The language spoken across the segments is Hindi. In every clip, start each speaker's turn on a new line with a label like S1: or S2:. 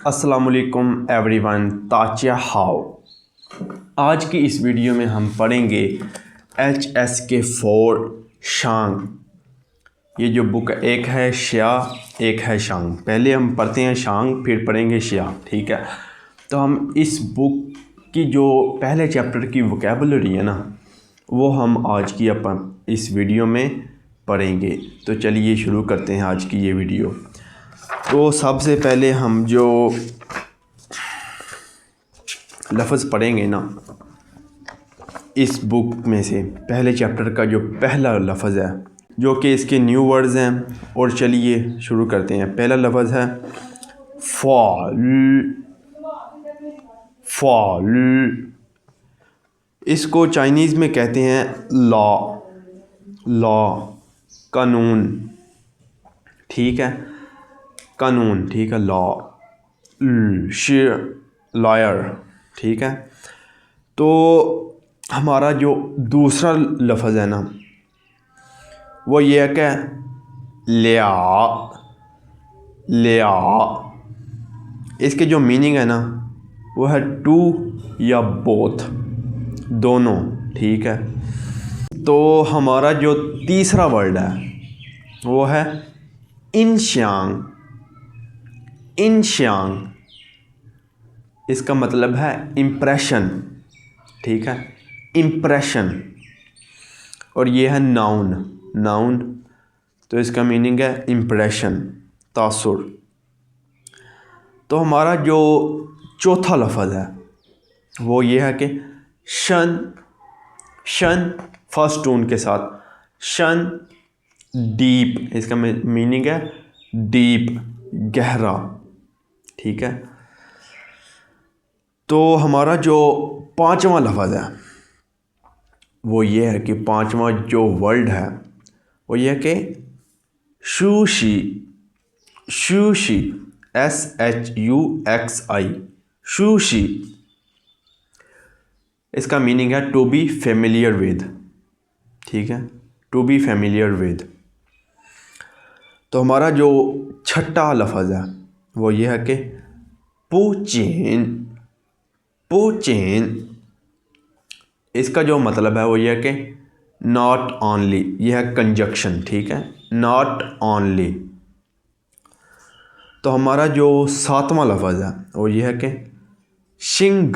S1: अस्सलामुअलैकुम एवरीवन, ताचिया हाउ। आज की इस वीडियो में हम पढ़ेंगे HSK4 शांग। ये जो बुक एक है शिया, एक है शांग। पहले हम पढ़ते हैं शांग, फिर पढ़ेंगे शिया, ठीक है। तो हम इस बुक की जो पहले चैप्टर की वोकैबुलरी है ना, वो हम आज की अपन इस वीडियो में पढ़ेंगे। तो चलिए शुरू करते हैं आज की ये वीडियो। तो सबसे पहले हम जो लफ्ज़ पढ़ेंगे ना इस बुक में से, पहले चैप्टर का जो पहला लफ्ज़ है, जो कि इसके न्यू वर्ड्स हैं। और चलिए शुरू करते हैं। पहला लफ्ज़ है फॉल। फॉल इसको चाइनीज़ में कहते हैं लॉ। लॉ कानून, ठीक है, कानून, ठीक है। लॉ लॉयर, ठीक है। तो हमारा जो दूसरा लफ्ज़ है ना, वो ये है कि लिया। लिया इसके जो मीनिंग है ना, वो है टू या बोथ, दोनों, ठीक है। तो हमारा जो तीसरा वर्ड है वो है इनश्यांग। इनश्यांग इसका मतलब है इम्प्रेशन, ठीक है, इम्प्रेशन। और ये है नाउन। नाउन तो इसका मीनिंग है इम्प्रेशन, तासुर। तो हमारा जो चौथा लफ्ज़ है वो ये है कि शन। शन फर्स्ट टोन के साथ, शन डीप, इसका मीनिंग है डीप, गहरा, ठीक है। तो हमारा जो पांचवा लफ्ज़ है वो ये है कि पांचवा जो वर्ड है वो ये है कि शूशी। शूशी SHUXI, शूशी। इसका मीनिंग है टू बी फेमिलियर विद, ठीक है, टू बी फेमिलियर विद। तो हमारा जो छठा लफ्ज़ है वो ये है कि पूचेन। पूचेन इसका जो मतलब है वो ये है कि नॉट ओनली, ये है कंजक्शन, ठीक है, नॉट ओनली। तो हमारा जो सातवां लफ्ज़ है वो ये है कि शिंग।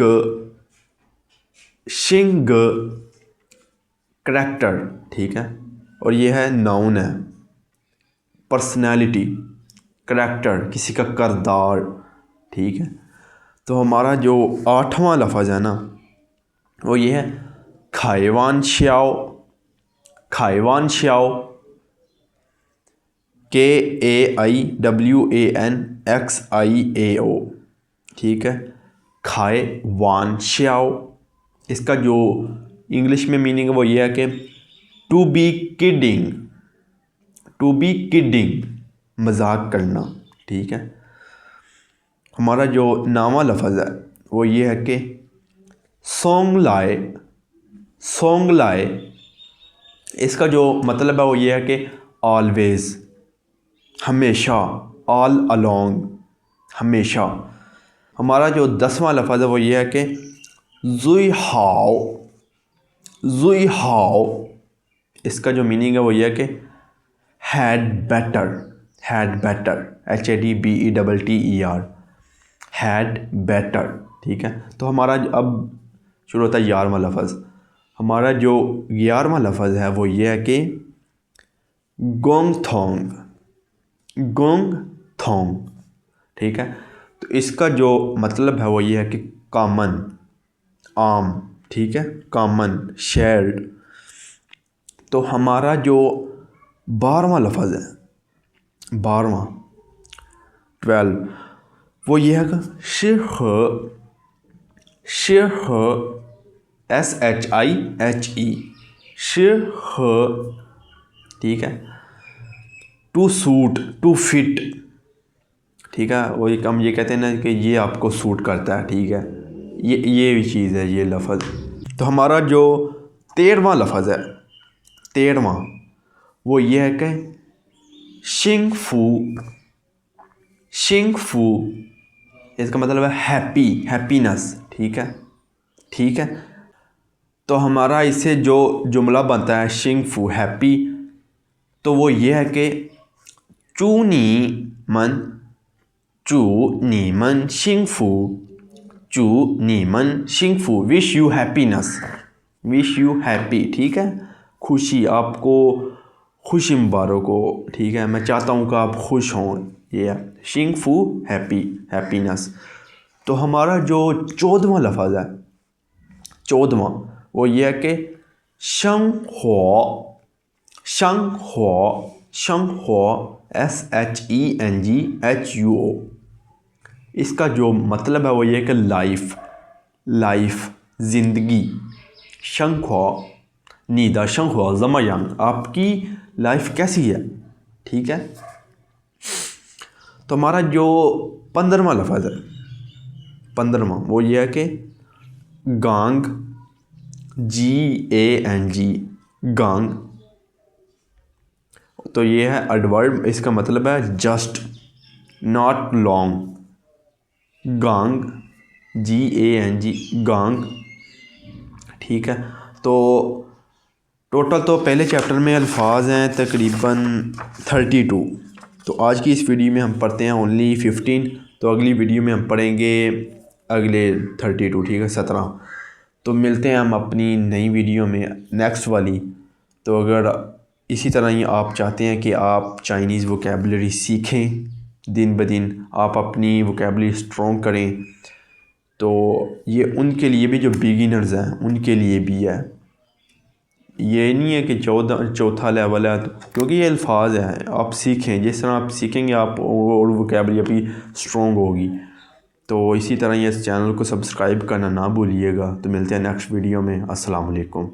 S1: शिंग करैक्टर, ठीक है, और ये है नाउन है, पर्सनैलिटी, करैक्टर, किसी का किरदार, ठीक है। तो हमारा जो आठवां लफ्ज़ है ना वो ये है खाइवान श्याओ। खाइवान श्याओ KAIWANXIAO, ठीक है, खाए वान श्याओ। इसका जो इंग्लिश में मीनिंग है वो ये है कि to be kidding. To be kidding, मजाक करना, ठीक है। हमारा जो नामा लफ्ज़ है वो ये है कि सोंगलाए। सोंगलाए इसका जो मतलब है वो ये है कि ऑलवेज़, हमेशा, ऑल अलोंग, हमेशा। हमारा जो 10वां लफ्ज़ है वो ये है कि जुई हाओ। जुई हाओ इसका जो मीनिंग है वो ये है कि had better. Had better, HADBETTER, had better, ठीक है। तो हमारा अब शुरू होता है 11वां लफ्ज़। हमारा जो 11वां लफ्ज़ है वो ये है कि गोंग थोंग। गोंग थोंग, ठीक है। तो इसका जो मतलब है वो ये है कि कॉमन, आम, ठीक है, कॉमन, शेयर्ड। तो हमारा जो 12वां लफ्ज़ है, 12वां, 12, वो ये है कि शिह। शिह SHIHE, शिह, ठीक है। टू सूट, टू फिट, ठीक है। वही हम ये कहते हैं ना कि ये आपको सूट करता है, ठीक है, ये भी चीज़ है, ये लफ्ज़। तो हमारा जो 13वां लफ्ज़ है, 13वां, वो ये है कि शिंग फू। शिंग फू इसका मतलब है हैप्पी, हैप्पीनेस। ठीक है, ठीक है। तो हमारा इससे जो जुमला बनता है शिंगफू हैप्पी, तो वो ये है कि चू नी मन, चू नी मन शिंगफू, चू नी मन शिंगफू, wish you happiness, wish you happy. ठीक है, खुशी, आपको खुशी मुबारक हो। ठीक है, मैं चाहता हूँ कि आप खुश हों, ये है शिंगफू हैप्पी, हैप्पीनेस। तो हमारा जो 14वां लफ्ज़ है, 14वां वो ये है कि शंग हो, शंग हो, शंग हो, SHENGHUO। इसका जो मतलब है वो ये है कि लाइफ, लाइफ, ज़िंदगी। शंग हो नीदा शंग हो ज़मायंग, आपकी लाइफ कैसी है। ठीक है, तो हमारा जो 15वां लफ्ज़ है, 15वां वो ये है कि गांग, GANG, गांग। तो ये है एडवर्ब, इसका मतलब है जस्ट, नॉट लॉन्ग। गांग, GANG, गांग। ठीक है, तो टोटल तो पहले चैप्टर में अल्फाज हैं तकरीबन 32। तो आज की इस वीडियो में हम पढ़ते हैं ओनली 15। तो अगली वीडियो में हम पढ़ेंगे अगले 32। ठीक है, 17। तो मिलते हैं हम अपनी नई वीडियो में, नेक्स्ट वाली। तो अगर इसी तरह ही आप चाहते हैं कि आप चाइनीज़ वोकेबलरी सीखें दिन ब दिन, आप अपनी वोकेबलरी स्ट्रॉन्ग करें, तो ये उनके लिए भी जो बिगिनर्स हैं उनके लिए भी है। ये नहीं है कि चौथा लेवल है, क्योंकि ये अल्फाज हैं, आप सीखें, जिस तरह आप सीखेंगे आप और वोकेबलरी अपनी स्ट्रॉन्ग होगी। तो इसी तरह ये इस चैनल को सब्सक्राइब करना ना भूलिएगा। तो मिलते हैं नेक्स्ट वीडियो में। अस्सलाम वालेकुम।